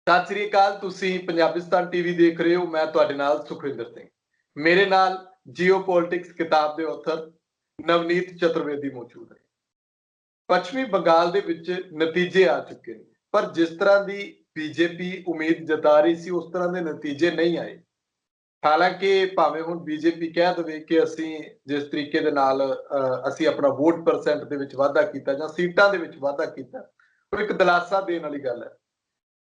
ਸਤਿ ਸ੍ਰੀ ਅਕਾਲ। ਤੁਸੀਂ ਪੰਜਾਬਿਸਤਾਨ ਟੀਵੀ ਦੇਖ ਰਹੇ ਹੋ। ਮੈਂ ਤੁਹਾਡੇ ਨਾਲ ਸੁਖਵਿੰਦਰ ਸਿੰਘ। ਮੇਰੇ ਨਾਲ ਜੀਓਪੋਲਿਟਿਕਸ ਕਿਤਾਬ ਦੇ ਆਥਰ ਨਵਨੀਤ ਚਤੁਰਵੇਦੀ ਮੌਜੂਦ ਹੈ। ਪੱਛਮੀ ਬੰਗਾਲ ਦੇ ਵਿੱਚ ਨਤੀਜੇ ਆ ਚੁੱਕੇ ਨੇ, ਪਰ ਜਿਸ ਤਰ੍ਹਾਂ ਦੀ ਬੀਜੇਪੀ ਉਮੀਦ ਜਤਾ ਰਹੀ ਸੀ ਉਸ ਤਰ੍ਹਾਂ ਦੇ ਨਤੀਜੇ ਨਹੀਂ ਆਏ। ਹਾਲਾਂਕਿ ਭਾਵੇਂ ਹੁਣ ਬੀਜੇਪੀ ਕਹਿ ਦੇਵੇ ਕਿ ਅਸੀਂ ਜਿਸ ਤਰੀਕੇ ਦੇ ਨਾਲ ਅਸੀਂ ਆਪਣਾ ਵੋਟ ਪਰਸੈਂਟ ਦੇ ਵਿੱਚ ਵਾਧਾ ਕੀਤਾ ਜਾਂ ਸੀਟਾਂ ਦੇ ਵਿੱਚ ਵਾਧਾ ਕੀਤਾ, ਉਹ ਇੱਕ ਦਿਲਾਸਾ ਦੇਣ ਵਾਲੀ ਗੱਲ ਹੈ।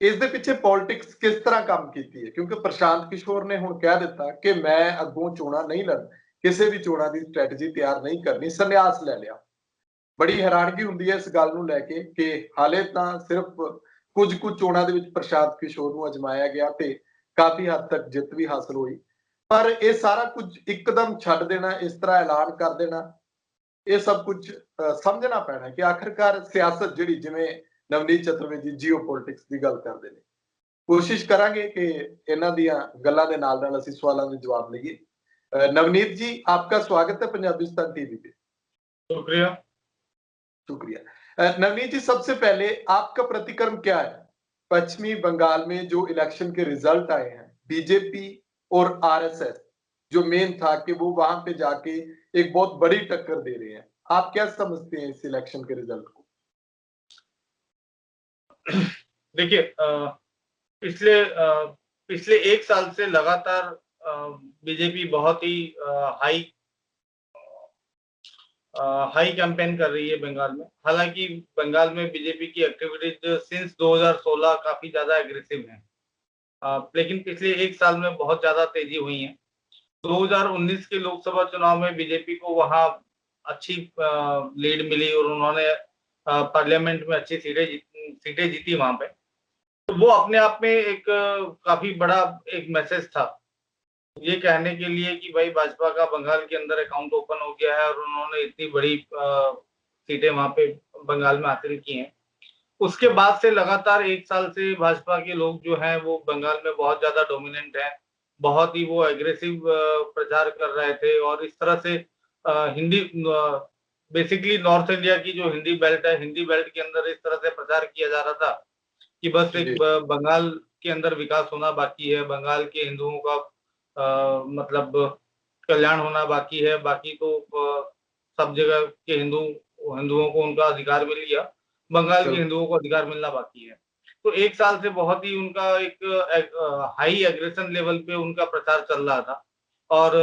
ਇਸ ਦੇ ਪਿੱਛੇ ਪੋਲਿਟਿਕਸ ਕਿਸ ਤਰ੍ਹਾਂ ਕੰਮ ਕੀਤੀ ਹੈ, ਕਿਉਂਕਿ ਪ੍ਰਸ਼ਾਂਤ ਕਿਸ਼ੋਰ ਨੇ ਹੁਣ ਕਹਿ ਦਿੱਤਾ ਕਿ ਮੈਂ ਅੱਗੋਂ ਚੋਣਾਂ ਨਹੀਂ ਲੜਨ, ਕਿਸੇ ਵੀ ਚੋਣਾਂ ਦੀ ਸਟ੍ਰੈਟਜੀ ਤਿਆਰ ਨਹੀਂ ਕਰਨੀ, ਸੰਨਿਆਸ ਲੈ ਲਿਆ। ਬੜੀ ਹੈਰਾਨਗੀ ਹੁੰਦੀ ਹੈ ਇਸ ਗੱਲ ਨੂੰ ਲੈ ਕੇ ਕਿ ਹਾਲੇ ਤਾਂ ਸਿਰਫ ਕੁਝ ਕੁ ਚੋਣਾਂ ਦੇ ਵਿੱਚ ਪ੍ਰਸ਼ਾਂਤ ਕਿਸ਼ੋਰ ਨੂੰ ਅਜਮਾਇਆ ਗਿਆ ਤੇ ਕਾਫੀ ਹੱਦ ਤੱਕ ਜਿੱਤ ਵੀ ਹਾਸਲ ਹੋਈ, ਪਰ ਇਹ ਸਾਰਾ ਕੁਝ ਇੱਕਦਮ ਛੱਡ ਦੇਣਾ, ਇਸ ਤਰ੍ਹਾਂ ਐਲਾਨ ਕਰ ਦੇਣਾ, ਇਹ ਸਭ ਕੁਝ ਸਮਝਣਾ ਪੈਣਾ ਕਿ ਆਖਿਰਕਾਰ ਸਿਆਸਤ ਜਿਹੜੀ, ਜਿਵੇਂ ਨਵਨੀਤ ਚਤੁਰਵੇਦੀ ਜੀਓਪੋਲਿਟਿਕਸ ਦੀ ਗੱਲ ਕਰਦੇ ਨੇ, ਕੋਸ਼ਿਸ਼ ਕਰਾਂਗੇ कि ਇਹਨਾਂ ਦੀਆਂ ਗੱਲਾਂ ਦੇ ਨਾਲ ਨਾਲ ਅਸੀਂ ਸਵਾਲਾਂ ਦੇ ਜਵਾਬ ਲਈਏ। नवनीत जी, आपका स्वागत है पंजाबिस्तान टीवी पे। शुक्रिया। शुक्रिया। नवनीत जी, सबसे पहले आपका प्रतिक्रम क्या है पश्चिमी बंगाल में जो इलेक्शन के रिजल्ट आए हैं, बीजेपी और आरएसएस जो मेन था कि वो वहां पे जाके एक बहुत बड़ी टक्कर दे रहे हैं, आप क्या समझते हैं इस इलेक्शन के रिजल्ट को? देखिए, पिछले एक साल से लगातार बीजेपी बहुत ही हाई कैंपेन कर रही है बंगाल में। हालांकि बंगाल में बीजेपी की एक्टिविटीज सिंस 2016 काफी ज्यादा एग्रेसिव है, लेकिन पिछले एक साल में बहुत ज्यादा तेजी हुई है। 2019 के लोकसभा चुनाव में बीजेपी को वहां अच्छी लीड मिली और उन्होंने पार्लियामेंट में अच्छी सीटें जीती वहां पे। तो वो अपने आप में एक काफी बड़ा एक मैसेज था, ये कहने के लिए कि भाई भाजपा का बंगाल के अंदर अकाउंट ओपन हो गया है और उन्होंने इतनी बड़ी सीटें वहां पे बंगाल में हासिल की हैं। उसके बाद से लगातार एक साल से भाजपा के लोग जो हैं वो बंगाल में बहुत ज्यादा डोमिनेंट हैं, बहुत ही वो एग्रेसिव प्रचार कर रहे थे। और इस तरह से हिंदी बेसिकली नॉर्थ इंडिया की जो हिंदी बेल्ट है, हिंदी बेल्ट के अंदर इस तरह से प्रचार किया जा रहा था कि बस एक बंगाल के अंदर विकास होना बाकी है, बंगाल के हिंदुओं का मतलब कल्याण होना बाकी है, बाकी तो सब जगह के हिंदुओं को उनका अधिकार मिल गया, बंगाल के हिंदुओं को अधिकार मिलना बाकी है। तो एक साल से बहुत ही उनका एक हाई एग्रेशन लेवल पे उनका प्रचार चल रहा था। और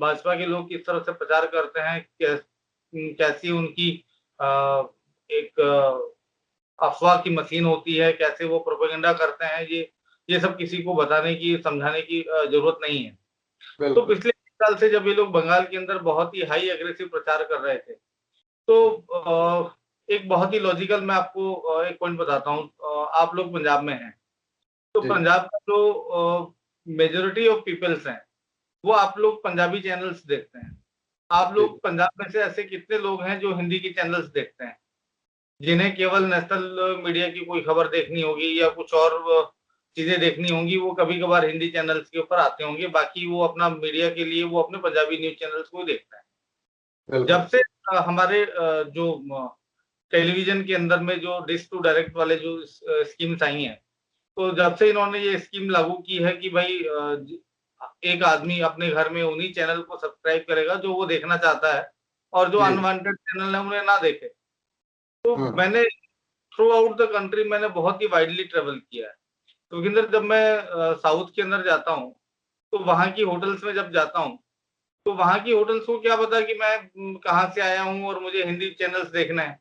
भाजपा के लोग किस तरह से प्रचार करते हैं, कैसी उनकी एक अफवाह की मशीन होती है, कैसे वो प्रोपेगेंडा करते हैं, ये सब किसी को बताने की, समझाने की जरूरत नहीं है। तो पिछले साल से जब ये लोग बंगाल के अंदर बहुत ही हाई एग्रेसिव प्रचार कर रहे थे, तो एक बहुत ही लॉजिकल मैं आपको एक पॉइंट बताता हूँ। आप लोग पंजाब में हैं, तो पंजाब का जो मेजोरिटी ऑफ पीपल्स हैं वो आप लोग पंजाबी चैनल्स देखते हैं। आप लोग पंजाब में से ऐसे कितने लोग हैं जो हिंदी की चैनल्स देखते हैं, जिन्हें केवल नेशनल मीडिया की कोई खबर देखनी होगी या कुछ और चीजें देखनी होंगी, वो कभी कभार हिंदी चैनल्स के ऊपर आते होंगे, बाकी वो अपना मीडिया के लिए वो अपने पंजाबी न्यूज चैनल्स को देखते हैं। जब से हमारे जो टेलीविजन के अंदर में जो डिश टू डायरेक्ट वाले जो स्कीम्स आई हैं, तो जब से इन्होंने ये स्कीम लागू की है कि भाई एक आदमी अपने घर में उन्हीं चैनल को सब्सक्राइब करेगा जो वो देखना चाहता है, और जो अनवांटेड चैनल है उन्हें ना देखे। तो मैंने थ्रू आउट द कंट्री मैंने बहुत ही वाइडली ट्रेवल किया है। तो जब मैं साउथ के अंदर जाता हूँ, तो वहाँ की होटल्स में जब जाता हूँ, तो वहाँ की होटल्स को क्या पता कि मैं कहाँ से आया हूँ और मुझे हिंदी चैनल्स देखना है।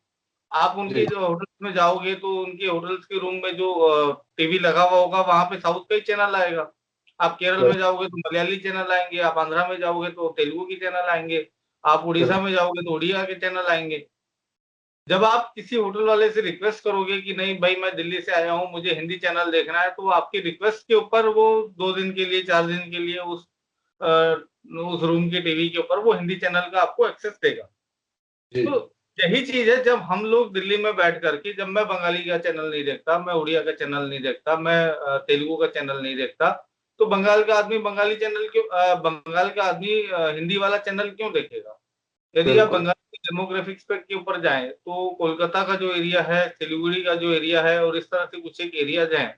आप उनके जो होटल्स में जाओगे तो उनके होटल्स के रूम में जो टीवी लगा हुआ होगा, वहां पे साउथ का ही चैनल आएगा। आप केरल में जाओगे तो मलयाली चैनल आएंगे, आप आंध्रा में जाओगे तो तेलुगु की चैनल आएंगे, आप उड़ीसा में जाओगे तो उड़िया के चैनल आएंगे। जब आप किसी होटल वाले से रिक्वेस्ट करोगे कि नहीं भाई मैं दिल्ली से आया हूँ, मुझे हिंदी चैनल देखना है, तो आपकी रिक्वेस्ट के ऊपर वो 2 दिन के लिए, 4 दिन के लिए उस रूम के टीवी के ऊपर वो हिंदी चैनल का आपको एक्सेस देगा। तो यही चीज है, जब हम लोग दिल्ली में बैठ करके, जब मैं बंगाली का चैनल नहीं देखता, मैं उड़िया का चैनल नहीं देखता, मैं तेलुगु का चैनल नहीं देखता, तो बंगाल का आदमी बंगाली चैनल क्यों, बंगाल का आदमी हिंदी वाला चैनल क्यों देखेगा? यदि आप बंगाल की डेमोग्राफिक्स के ऊपर जाएं, तो कोलकाता का जो एरिया है, सिलीगुड़ी का जो एरिया है, और इस तरह से कुछ एक एरियाज हैं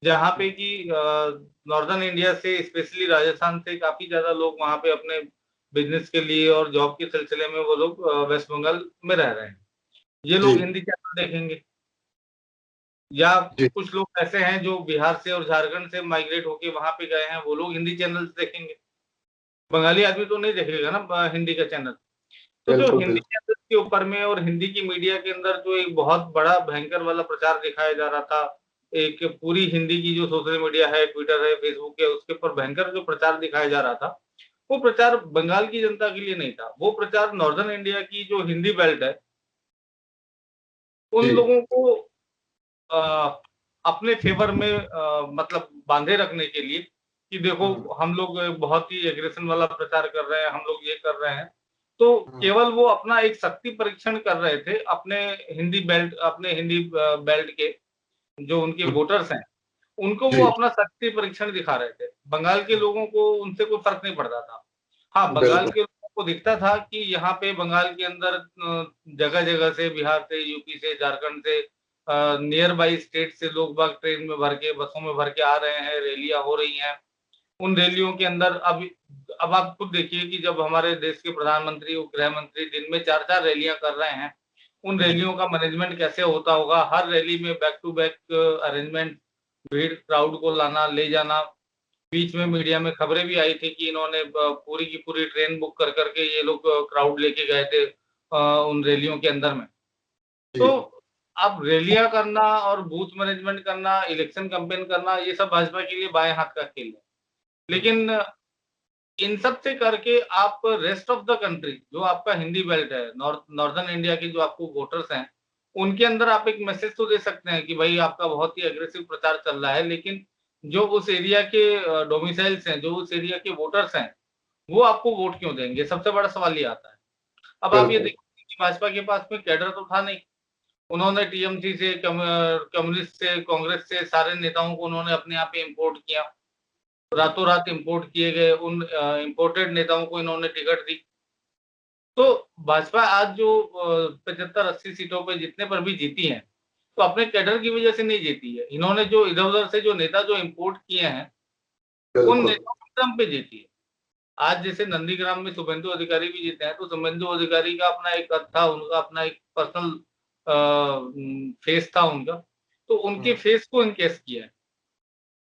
जहाँ पे कि नॉर्दर्न इंडिया से, स्पेशली राजस्थान से काफी ज्यादा लोग वहाँ पे अपने बिजनेस के लिए और जॉब के सिलसिले में वो लोग वेस्ट बंगाल में रह रहे हैं। ये जी लोग हिंदी चैनल देखेंगे, या जी कुछ लोग ऐसे हैं जो बिहार से और झारखंड से माइग्रेट होके वहां पे गए हैं, वो लोग हिंदी चैनल देखेंगे। बंगाली आदमी तो नहीं देखेगा ना हिंदी का चैनल। तो जो बिल्कुल हिंदी बिल्कुल। चैनल के ऊपर में और हिंदी की मीडिया के अंदर जो एक बहुत बड़ा भयंकर वाला प्रचार दिखाया जा रहा था, एक पूरी हिंदी की जो सोशल मीडिया है, ट्विटर है, फेसबुक है, उसके ऊपर भयंकर जो प्रचार दिखाया जा रहा था, वो प्रचार बंगाल की जनता के लिए नहीं था। वो प्रचार नॉर्दर्न इंडिया की जो हिंदी बेल्ट है, उन जी लोगों को अपने फेवर में मतलब बांधे रखने के लिए कि देखो हम्म, हम लोग बहुत ही एग्रेशन वाला प्रचार कर रहे हैं, हम लोग ये कर रहे हैं। तो हम्म, केवल वो अपना एक शक्ति परीक्षण कर रहे थे अपने हिंदी बेल्ट के जो उनके हम्म, वोटर्स हैं, उनको वो जी अपना शक्ति परीक्षण दिखा रहे थे। बंगाल के लोगों को उनसे कोई फर्क नहीं पड़ता था। हाँ, बंगाल बिल्कुल। के लोगों को दिखता था कि यहाँ पे बंगाल के अंदर जगह जगह से, बिहार से, यूपी से, झारखंड से, नियर बाई स्टेट से लोग बाग ट्रेन में भर के, बसों में भर के आ रहे हैं, रैलियां हो रही हैं। उन रैलियों के अंदर अब आप खुद देखिए कि जब हमारे देश के प्रधानमंत्री और गृह मंत्री दिन में 4-4 रैलियां कर रहे हैं, उन हम्म, रैलियों का मैनेजमेंट कैसे होता होगा? हर रैली में बैक टू बैक अरेंजमेंट, भीड़, क्राउड को लाना, ले जाना। बीच में मीडिया में खबरें भी आई थी कि इन्होंने पूरी की पूरी ट्रेन बुक कर करके ये लोग क्राउड लेके गए थे उन रैलियों के अंदर में। जी तो अब रैलियां करना और बूथ मैनेजमेंट करना, इलेक्शन कैंपेन करना, ये सब भाजपा के लिए बाएं हाथ का खेल है। हम्म, लेकिन इन सब से करके आप रेस्ट ऑफ द कंट्री, जो आपका हिंदी बेल्ट है, नॉर्दर्न इंडिया के जो आपको वोटर्स हैं, उनके अंदर आप एक मैसेज तो दे सकते हैं कि भाई आपका बहुत ही एग्रेसिव प्रचार चल रहा है, लेकिन जो उस एरिया के डोमिसाइल्स हैं, जो उस एरिया के वोटर्स हैं, वो आपको वोट क्यों देंगे? सबसे बड़ा सवाल ये आता है। अब आप ये बिल्कुल देखिए कि भाजपा के पास में कैडर तो था नहीं। उन्होंने टीएमसी से, कम्युनिस्ट से, कांग्रेस से सारे नेताओं को उन्होंने अपने यहाँ पे इम्पोर्ट किया। रातों रात इम्पोर्ट किए गए उन इम्पोर्टेड नेताओं को इन्होंने टिकट दी। तो भाजपा आज जो 75-80 सीटों पे जितने पर भी जीती है, तो अपने कैडर की वजह से नहीं जीती है। इन्होंने जो इधर उधर से जो नेता जो इम्पोर्ट किए हैं, उन बिल्कुल। नेताओं के दम पे जीती है। आज जैसे नंदीग्राम में शुभेंदु अधिकारी भी जीते हैं, तो शुभेंदु अधिकारी का अपना एक कद था, उनका अपना एक पर्सनल फेस था उनका, तो उनके हम्म, फेस को इनकेस किया है।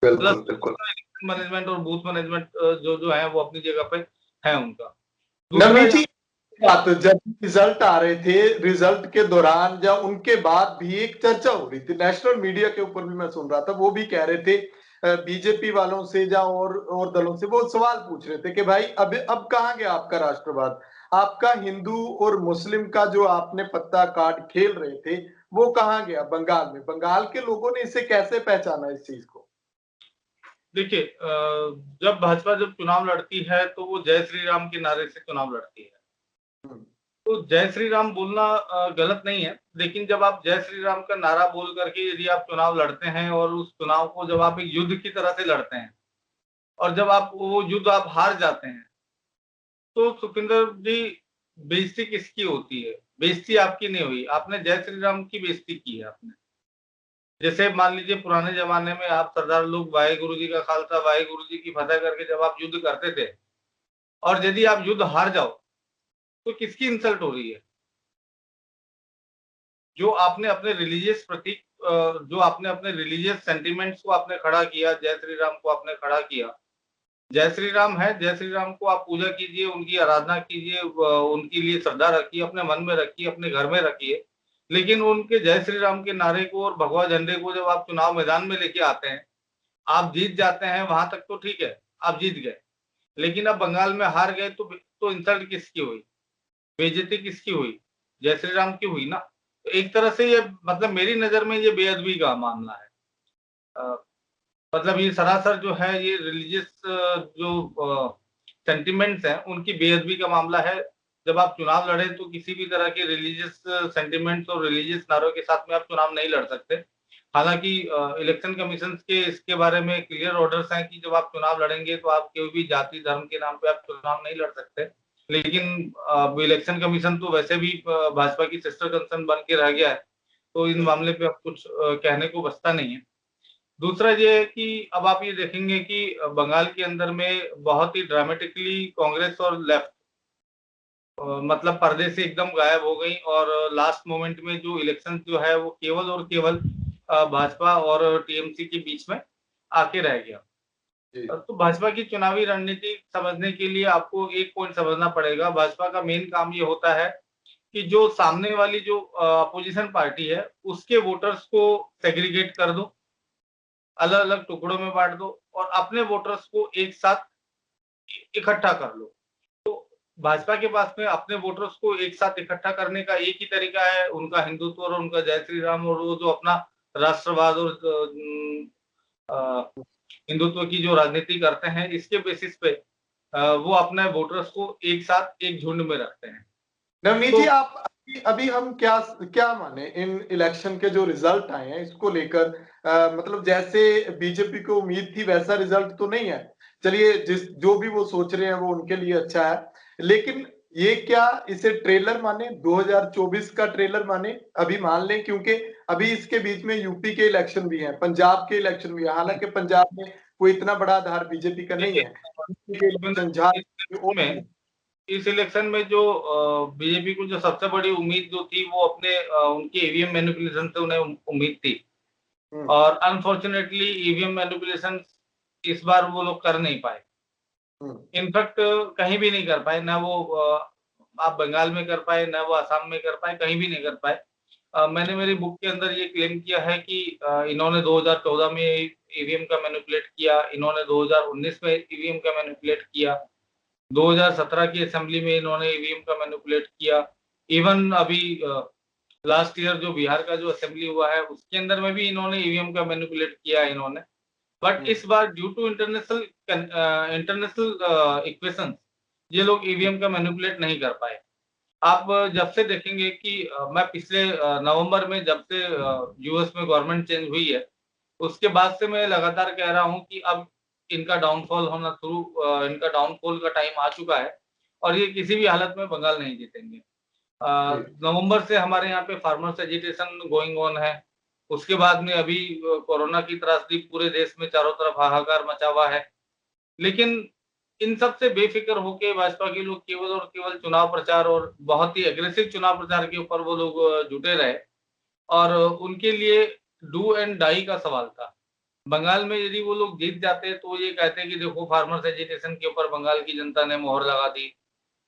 प्लस बिल्कुल बिल्कुल। मैनेजमेंट और बूथ मैनेजमेंट जो जो है वो अपनी जगह पे है उनका। दूसरा नवनीत जी, यहाँ बात जब रिजल्ट आ रहे थे, रिजल्ट के दौरान या उनके बाद भी एक चर्चा हो रही थी, नेशनल मीडिया के ऊपर भी मैं सुन रहा था, वो भी कह रहे थे बीजेपी वालों से या और दलों से वो सवाल पूछ रहे थे कि भाई अब कहाँ गया आपका राष्ट्रवाद, आपका हिंदू और मुस्लिम का जो आपने पत्ता काट खेल रहे थे वो कहाँ गया बंगाल में? बंगाल के लोगों ने इसे कैसे पहचाना इस चीज को? देखिए, जब भाजपा जब चुनाव लड़ती है तो वो जय श्री राम के नारे से चुनाव लड़ती है। हम्म, तो जय श्री राम बोलना गलत नहीं है, लेकिन जब आप जय श्री राम का नारा बोल करके यदि आप चुनाव लड़ते हैं और उस चुनाव को जब आप एक युद्ध की तरह से लड़ते हैं और जब आप वो युद्ध आप हार जाते हैं, तो सुखविंदर जी, बेइज्जती किसकी होती है? बेइज्जती आपकी नहीं हुई, आपने जय श्री राम की बेइज्जती की है आपने। जैसे मान लीजिए पुराने जमाने में आप सरदार लोग वाहेगुरु जी का खालसा, वाहेगुरु जी की फतह करके जब आप युद्ध करते थे और यदि आप युद्ध हार जाओ, तो किसकी इंसल्ट हो रही है? जो आपने अपने रिलीजियस प्रतीक, जो आपने अपने रिलीजियस सेंटिमेंट्स को आपने खड़ा किया, जय श्री राम को आपने खड़ा किया। जय श्री राम है, जय श्री राम को आप पूजा कीजिए, उनकी आराधना कीजिए, उनके लिए श्रद्धा रखिए, अपने मन में रखिए, अपने घर में रखिए। लेकिन उनके जय श्री राम के नारे को और भगवा झंडे को जब आप चुनाव मैदान में लेके आते हैं, आप जीत जाते हैं, वहां तक तो ठीक है, आप जीत गए। लेकिन अब बंगाल में हार गए तो इंसल्ट किसकी हुई? बेइज्जती किसकी हुई? जय श्री राम की हुई ना। तो एक तरह से ये मतलब मेरी नजर में ये बेअदबी का मामला है। अ, मतलब ये सरासर जो है ये रिलीजियस जो सेंटिमेंट्स हैं उनकी बेअदबी का मामला है। जब आप चुनाव लड़े तो किसी भी तरह के रिलीजियस सेंटिमेंट्स और रिलीजियस नारों के साथ में आप चुनाव नहीं लड़ सकते। हालांकि इलेक्शन कमीशन के इसके बारे में क्लियर ऑर्डर्स हैं कि जब आप चुनाव लड़ेंगे तो आप कोई भी जाति धर्म के नाम पे आप चुनाव नहीं लड़ सकते। लेकिन इलेक्शन कमीशन तो वैसे भी भाजपा की सिस्टर कंसर्न बन के रह गया है, तो इन मामले पे अब कुछ कहने को बचता नहीं है। दूसरा ये है कि अब आप ये देखेंगे कि बंगाल के अंदर में बहुत ही ड्रामेटिकली कांग्रेस और लेफ्ट मतलब पर्दे से एकदम गायब हो गई, और लास्ट मोमेंट में जो इलेक्शन जो है वो केवल और केवल भाजपा और टीएमसी के बीच में आके रह गया। जी तो भाजपा की चुनावी रणनीति समझने के लिए आपको एक पॉइंट समझना पड़ेगा। भाजपा का मेन काम ये होता है कि जो सामने वाली जो अपोजिशन पार्टी है उसके वोटर्स को सेग्रीगेट कर दो, अलग अलग टुकड़ों में बांट दो और अपने वोटर्स को एक साथ इकट्ठा कर लो। भाजपा के पास में अपने वोटर्स को एक साथ इकट्ठा करने का एक ही तरीका है, उनका हिंदुत्व और उनका जय श्री राम, और वो जो अपना राष्ट्रवाद और हिंदुत्व की जो राजनीति करते हैं, इसके बेसिस पे वो अपने वोटर्स को एक साथ एक झुंड में रखते हैं। नवनीत तो जी, आप अभी हम क्या क्या माने इन इलेक्शन के जो रिजल्ट आए हैं इसको लेकर? मतलब जैसे बीजेपी को उम्मीद थी वैसा रिजल्ट तो नहीं है। चलिए, जिस जो भी वो सोच रहे हैं वो उनके लिए अच्छा है, लेकिन ये क्या इसे ट्रेलर माने, 2024 का ट्रेलर माने, अभी मान लें? क्योंकि अभी इसके बीच में यूपी के इलेक्शन भी हैं, पंजाब के इलेक्शन भी है। हालांकि पंजाब में कोई इतना बड़ा आधार बीजेपी का नहीं देखिए, है। यूपी के इलेक्शन, झारखंड में इस इलेक्शन में जो बीजेपी को जो सबसे बड़ी उम्मीद जो थी वो अपने उनकी ईवीएम मैनिपुलेशन से उन्हें उम्मीद थी, और अनफॉर्चुनेटली ईवीएम मैनिपुलेशन इस बार वो लोग कर नहीं पाए। इनफैक्ट कहीं भी नहीं कर पाए, ना वो आप बंगाल में कर पाए, ना वो असम में कर पाए, कहीं भी नहीं कर पाए। मैंने मेरी बुक के अंदर ये क्लेम किया है कि इन्होंने 2014 में ईवीएम का मैनिपुलेट किया, इन्होंने 2019 में ईवीएम का मैनिपुलेट किया, 2017 की असेंबली में इन्होंने ईवीएम का मैनिपुलेट किया। इवन अभी लास्ट ईयर जो बिहार का जो असेंबली हुआ है उसके अंदर में भी इन्होंने ईवीएम का मैनिपुलेट किया इन्होंने। बट इस बार due to international international equations ये लोग ईवीएम का मैनिपुलेट नहीं कर पाए। आप जब से देखेंगे कि मैं पिछले नवंबर में जब से यूएस में गवर्नमेंट चेंज हुई है उसके बाद से मैं लगातार कह रहा हूं कि अब इनका डाउनफॉल होना शुरू, इनका डाउनफॉल का टाइम आ चुका है और ये किसी भी हालत में बंगाल नहीं जीतेंगे। नवंबर से हमारे यहाँ पे फार्मर्स एजिटेशन गोइंग ऑन है। उसके बाद में अभी कोरोना की त्रासदी पूरे देश में चारों तरफ हाहाकार मचा हुआ है। लेकिन इन सब से बेफिक्र होके भाजपा के लोग केवल और केवल चुनाव प्रचार और बहुत ही एग्रेसिव चुनाव प्रचार के ऊपर वो लोग जुटे रहे, और उनके लिए डू एंड डाई का सवाल था। बंगाल में यदि वो लोग जीत जाते तो ये कहते कि देखो फार्मर्स एजिटेशन के ऊपर बंगाल की जनता ने मोहर लगा दी,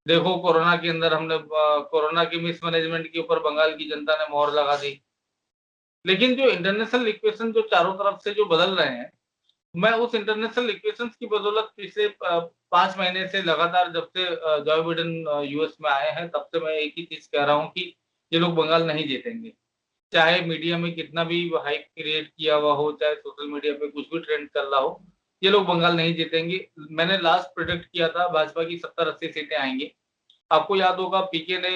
देखो कोरोना के अंदर हमने कोरोना के मिसमैनेजमेंट के ऊपर बंगाल की जनता ने मोहर लगा दी। लेकिन जो इंटरनेशनल इक्वेशन जो चारों तरफ से जो बदल रहे हैं, मैं उस इंटरनेशनल इक्वेशंस की बदौलत पिछले 5 महीने से लगातार जब से जो बिडेन यूएस में आए हैं तब से मैं एक ही चीज कह रहा हूँ कि ये लोग बंगाल नहीं जीतेंगे। चाहे मीडिया में कितना भी हाइप क्रिएट किया हुआ हो, चाहे सोशल मीडिया पे कुछ भी ट्रेंड चल रहा हो, ये लोग बंगाल नहीं जीतेंगे। मैंने लास्ट प्रेडिक्ट किया था भाजपा की 70-80 सीटें आएंगी। आपको याद होगा पीके ने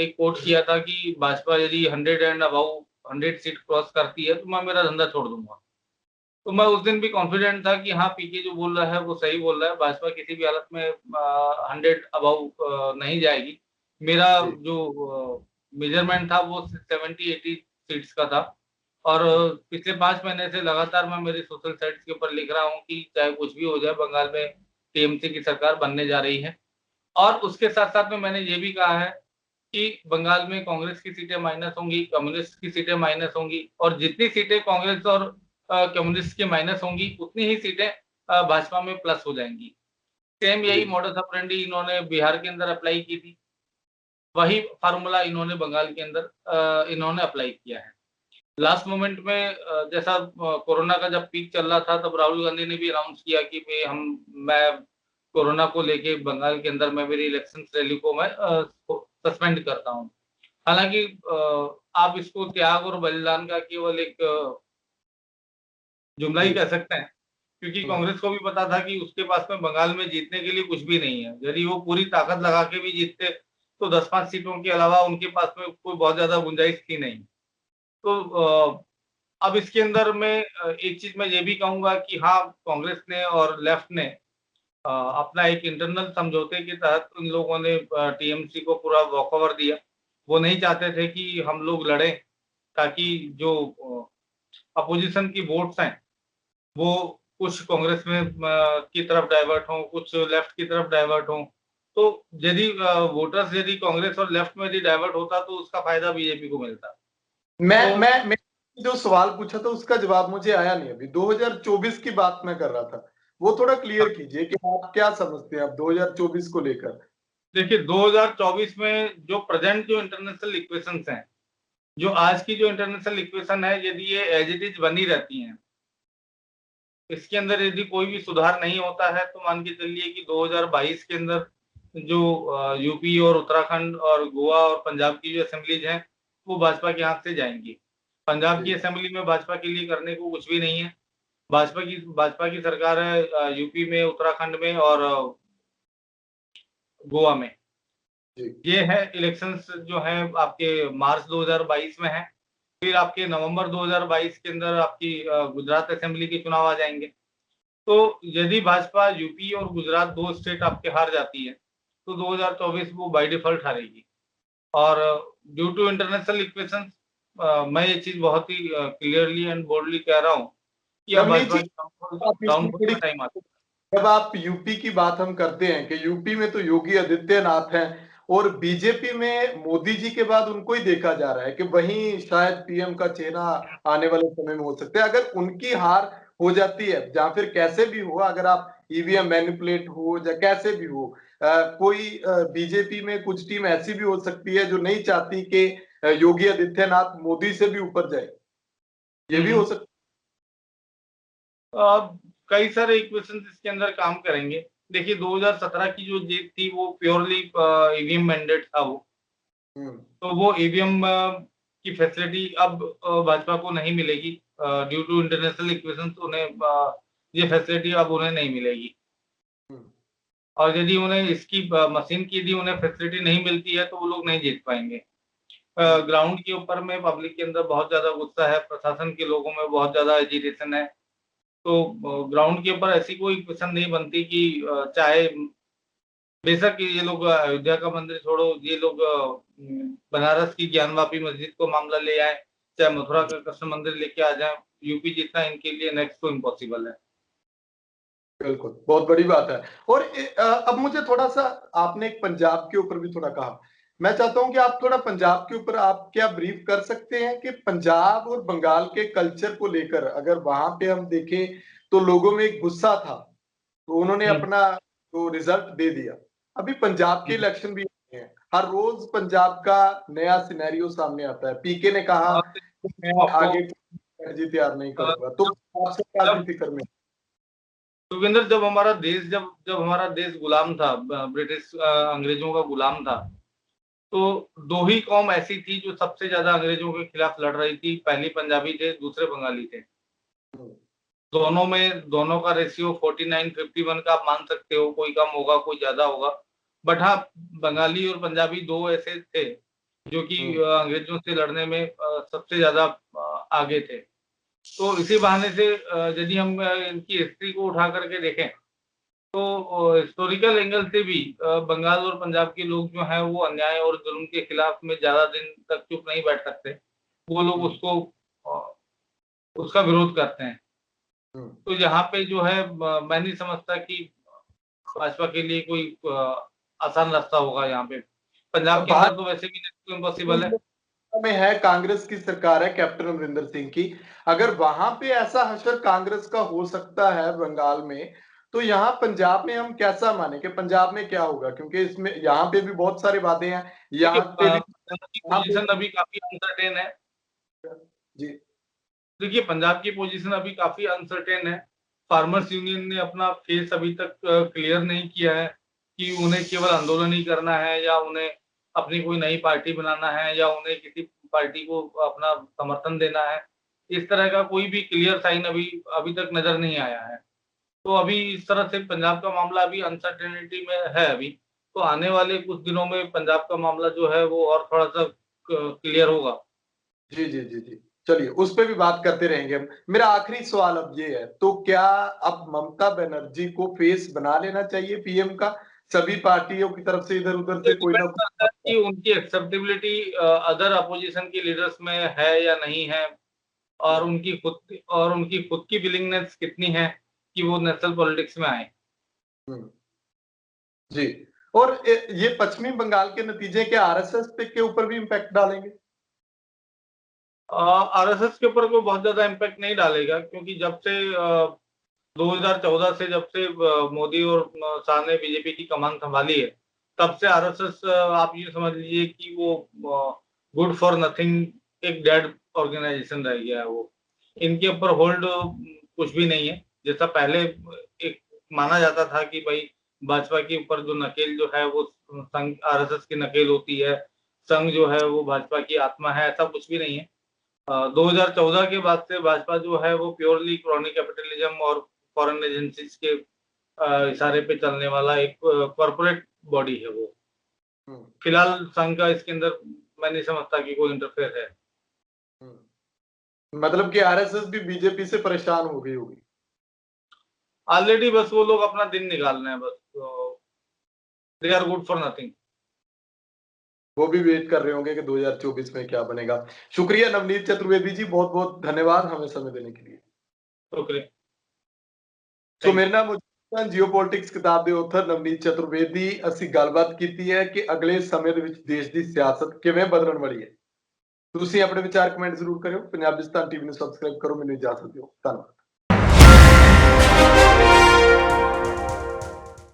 एक कोट किया था कि भाजपा यदि 100 एंड अबाउ 100 सीट क्रॉस करती है तो मैं मेरा धंधा छोड़ दूंगा। तो मैं उस दिन भी कॉन्फिडेंट था कि हाँ पीके जो बोल रहा है वो सही बोल रहा है, भाजपा किसी भी हालत में 100 अबाउ नहीं जाएगी। मेरा जी जो मेजरमेंट था वो 70-80 सीट्स का था, और पिछले 5 महीने से लगातार मैं मेरी सोशल साइट्स के ऊपर लिख रहा हूँ कि चाहे कुछ भी हो जाए बंगाल में टीएमसी की सरकार बनने जा रही है। और उसके साथ साथ में मैंने ये भी कहा है कि बंगाल में कांग्रेस की सीटें माइनस होंगी, कम्युनिस्ट की सीटें माइनस होंगी, और जितनी सीटें कांग्रेस और कम्युनिस्ट की माइनस होंगी उतनी ही सीटें भाजपा में प्लस हो जाएंगी। सेम जी यही मॉडस ऑपरेंडी इन्होंने बिहार के अंदर अप्लाई की थी, वही फार्मूला इन्होंने बंगाल के अंदर इन्होंने अप्लाई किया है। लास्ट मोमेंट में जैसा कोरोना का जब पीक चल रहा था तब राहुल गांधी ने भी अनाउंस किया कि भाई मैं कोरोना को लेके बंगाल के अंदर मैं मेरी इलेक्शन रैली को मैं सस्पेंड करता हूँ। हालांकि आप इसको त्याग और बलिदान का केवल एक जुमला ही जी कह सकते हैं, क्योंकि कांग्रेस को भी पता था कि उसके पास में बंगाल में जीतने के लिए कुछ भी नहीं है। यदि वो पूरी ताकत लगा के भी जीतते तो 10-5 सीटों के अलावा उनके पास में कोई बहुत ज्यादा गुंजाइश थी नहीं। तो अब इसके अंदर मैं एक चीज मैं ये भी कहूंगा कि हाँ कांग्रेस ने और लेफ्ट ने अपना एक इंटरनल समझौते के तहत उन लोगों ने टीएमसी को पूरा वॉकओवर दिया। वो नहीं चाहते थे कि हम लोग लड़ें, ताकि जो अपोजिशन की वोट्स हैं वो कुछ कांग्रेस में की तरफ डाइवर्ट हों, कुछ लेफ्ट की तरफ डाइवर्ट हों। तो यदि वोटर्स यदि कांग्रेस और लेफ्ट में यदि डाइवर्ट होता तो उसका फायदा बीजेपी को मिलता। तो मैं जो सवाल पूछा था उसका जवाब मुझे आया नहीं अभी। 2024 की बात मैं कर रहा था, वो थोड़ा क्लियर कीजिए कि आप क्या समझते हैं अब 2024 को लेकर। देखिए 2024 में जो प्रेजेंट जो इंटरनेशनल इक्वेशंस हैं, जो आज की जो इंटरनेशनल इक्वेशन है, यदि ये एज इट इज बनी रहती हैं, इसके अंदर यदि कोई भी सुधार नहीं होता है, तो मान के चलिए कि 2022 के अंदर जो यूपी और उत्तराखंड और गोवा और पंजाब की जो असेंबलीज हैं, वो भाजपा के हाथ से जाएंगी। पंजाब की जी, असेंबली में भाजपा के लिए करने को कुछ भी नहीं है। भाजपा की सरकार है यूपी में, उत्तराखंड में और गोवा में। जी, ये है इलेक्शंस जो है आपके मार्च 2022 में है। फिर आपके नवंबर 2022 के अंदर आपकी गुजरात असेंबली के चुनाव आ जाएंगे। तो यदि भाजपा यूपी और गुजरात 2 स्टेट आपके हार जाती है, तो 2024 वो बाय डिफॉल्ट हारेगी। और ड्यू टू इंटरनेशनल इक्वेशंस मैं ये चीज़ बहुत ही क्लियरली एंड बोल्डली कह रहा हूँ कि अब नवनीत भाजपा जी, की आप इसमें डाउनफॉल थोड़ी, का टाइम आ। जब आप यूपी की बात हम करते हैं कि यूपी में तो योगी आदित्यनाथ हैं और बीजेपी में मोदी जी के बाद उनको ही देखा जा रहा है कि वहीं शायद पीएम का चेहरा आने वाले समय में हो सकता है। अगर उनकी हार हो जाती है, या फिर कैसे भी हो, अगर आप ईवीएम मैनिपुलेट हो या कैसे भी हो, कोई बीजेपी में कुछ टीम ऐसी भी हो सकती है जो नहीं चाहती कि योगी आदित्यनाथ मोदी से भी ऊपर जाए, ये भी हो हम्म। सकता अब कई सारे इक्वेशंस इसके अंदर काम करेंगे। देखिए 2017 की जो जीत थी वो प्योरली ईवीएम मैंडेट था वो। है। तो वो ईवीएम की फैसिलिटी अब भाजपा को नहीं मिलेगी। ड्यू टू इंटरनेशनल इक्वेशंस उन्हें ये फैसिलिटी अब उन्हें नहीं मिलेगी। हम्म, और यदि उन्हें इसकी मशीन की यदि उन्हें फैसिलिटी नहीं मिलती है, तो वो लोग नहीं जीत पाएंगे। हम्म, ग्राउंड के ऊपर में पब्लिक के अंदर बहुत ज्यादा गुस्सा है, प्रशासन के लोगों में बहुत ज्यादा एजिटेशन है। तो ग्राउंड के ऊपर ऐसी कोई इक्वेशन नहीं बनती कि चाहे बेशक ये लोग अयोध्या का मंदिर छोड़ो, ये लोग बनारस की ज्ञानवापी मस्जिद को मामला ले आए, चाहे मथुरा का कृष्ण मंदिर लेके आ जाए, यूपी जीतना इनके लिए नेक्स्ट तो इम्पॉसिबल है। बिल्कुल, बहुत बड़ी बात है। और अब मुझे थोड़ा-सा, आपने एक पंजाब के ऊपर भी थोड़ा कहा। मैं चाहता हूँ कि आप थोड़ा पंजाब के ऊपर आप क्या ब्रीफ कर सकते हैं कि पंजाब और बंगाल के कल्चर को लेकर अगर वहाँ पे हम देखें तो लोगों में एक गुस्सा था, तो उन्होंने हम्म, अपना जो रिज़ल्ट दे दिया। अभी पंजाब के हम्म। इलेक्शन भी आने हैं। हर रोज़ पंजाब का नया सिनेरियो सामने आता है। पीके ने कहा और कि मैं आपको आगे स्ट्रैटेजी तैयार नहीं अ, करूँगा। तो आपसे क्या जब भी फ़िक्र में? जोगिंदर, जब जब हमारा देश गुलाम था, ब्रिटिश अंग्रेजों का गुलाम था, तो दो ही कौम ऐसी थी जो सबसे ज्यादा अंग्रेजों के खिलाफ लड़ रही थी। पहली पंजाबी थे, दूसरे बंगाली थे। हुँ, दोनों का रेशियो 49-51 का आप मान सकते हो, कोई कम होगा कोई ज्यादा होगा। बट हाँ, बंगाली और पंजाबी दो ऐसे थे जो कि हुँ, अंग्रेजों से लड़ने में सबसे ज्यादा आगे थे। तो इसी बहाने से यदि हम इनकी हिस्ट्री को उठा करके देखें, तो हिस्टोरिकल एंगल से भी बंगाल और पंजाब के लोग जो हैं वो अन्याय और जुल्म के खिलाफ में ज्यादा दिन तक चुप नहीं बैठ सकते। वो लोग हुँ, उसको उसका विरोध करते हैं। हुँ। तो यहाँ पे जो है मैं नहीं समझता कि भाजपा के लिए कोई आसान रास्ता होगा यहाँ पे। पंजाब के भाजपा अंदर तो वैसे भी तो इम्पॉसिबल है। में है, कांग्रेस की सरकार है कैप्टन अमरिंदर सिंह की। अगर वहां पे ऐसा हशर कांग्रेस का हो सकता है बंगाल में, तो यहाँ पंजाब में हम कैसा माने कि पंजाब में क्या होगा? क्योंकि इसमें यहाँ पे भी बहुत सारे वादे हैं, देखिए यहाँ पे भी, पंजाब की यहाँ पे पोजीशन अभी काफी अनसर्टेन है। जी, देखिए पंजाब की पोजीशन अभी काफी अनसर्टेन है। फार्मर्स यूनियन ने अपना फेस अभी तक क्लियर नहीं किया है कि उन्हें केवल आंदोलन ही करना है, या उन्हें अपनी कोई नई पार्टी बनाना है, या उन्हें किसी पार्टी को अपना समर्थन देना है। इस तरह का कोई भी क्लियर साइन अभी अभी तक नजर नहीं आया है। तो अभी इस तरह से पंजाब का मामला अभी अनसर्टेनिटी में है अभी। तो आने वाले कुछ दिनों में पंजाब का मामला जो है वो और थोड़ा सा क्लियर होगा। जी, जी, जी, जी। चलिए, उस पे भी बात करते रहेंगे हम। मेरा आखिरी सवाल अब ये है, तो क्या अब ममता बनर्जी को फेस बना लेना चाहिए पीएम का? सभी पार्टियों की तरफ से इधर-उधर ये से कोई ना डिपेंड करता है कोई। कि उनकी एक्सेप्टेबिलिटी अदर अपोजिशन की लीडर्स में है या नहीं है। और उनकी खुद की विलिंगनेस कितनी है कि वो नेशनल पॉलिटिक्स में आए। जी। और ये पश्चिमी बंगाल के नतीजे क्या आरएसएस के ऊपर भी इम्पैक्ट डालेंगे? आरएसएस के ऊपर कोई बहुत ज्यादा इम्पैक्ट नहीं डालेगा, क्योंकि जब से 2014 से जब से मोदी और शाह ने बीजेपी की कमान संभाली है, तब से आरएसएस आप ये समझ लीजिए कि वो गुड फॉर नथिंग, एक डेड ऑर्गेनाइजेशन रह गया है वो। इनके ऊपर होल्ड कुछ भी नहीं है। जैसा पहले एक माना जाता था कि भाई भाजपा के ऊपर जो नकेल जो है वो संघ आरएसएस की नकेल होती है, संघ जो है वो भाजपा की आत्मा है, ऐसा कुछ भी नहीं है। 2014 के बाद से भाजपा जो है वो प्योरली क्रॉनी कैपिटलिज्म और फॉरेन एजेंसीज के इशारे पे चलने वाला एक कॉर्पोरेट बॉडी है वो। फिलहाल संघ का इसके अंदर मैं नहीं समझता कि कोई इंटरफेयर है। मतलब कि आरएसएस भी बीजेपी से परेशान हो गई होगी ऑलरेडी। बस वो लोग अपना दिन निकाल रहे हैं, बस they are good for nothing. वो भी वेट कर रहे होंगे कि 2024 में क्या बनेगा। शुक्रिया नवनीत चतुर्वेदी जी, बहुत बहुत धन्यवाद हमें समय देने के लिए। शुक्रिया। ਸੋ ਮੇਰੇ ਨਾਲ ਮੌਜੂਦ ਹਨ ਜੀਓਪੋਲਿਟਿਕਸ ਕਿਤਾਬ ਦੇ ਆਥਰ ਨਵਨੀਤ ਚਤੁਰਵੇਦੀ। ਅਸੀਂ ਗੱਲਬਾਤ ਕੀਤੀ ਹੈ ਕਿ ਅਗਲੇ ਸਮੇਂ ਦੇ ਵਿੱਚ ਦੇਸ਼ ਦੀ ਸਿਆਸਤ ਕਿਵੇਂ ਬਦਲਣ ਵਾਲੀ ਹੈ। ਤੁਸੀਂ ਆਪਣੇ ਵਿਚਾਰ ਕਮੈਂਟ ਜ਼ਰੂਰ ਕਰਿਓ। ਪੰਜਾਬਿਸਤਾਨ ਟੀਵੀ ਨੂੰ ਸਬਸਕ੍ਰਾਈਬ ਕਰੋ। ਮੈਨੂੰ ਇਜਾਜ਼ਤ ਦਿਓ। ਧੰਨਵਾਦ।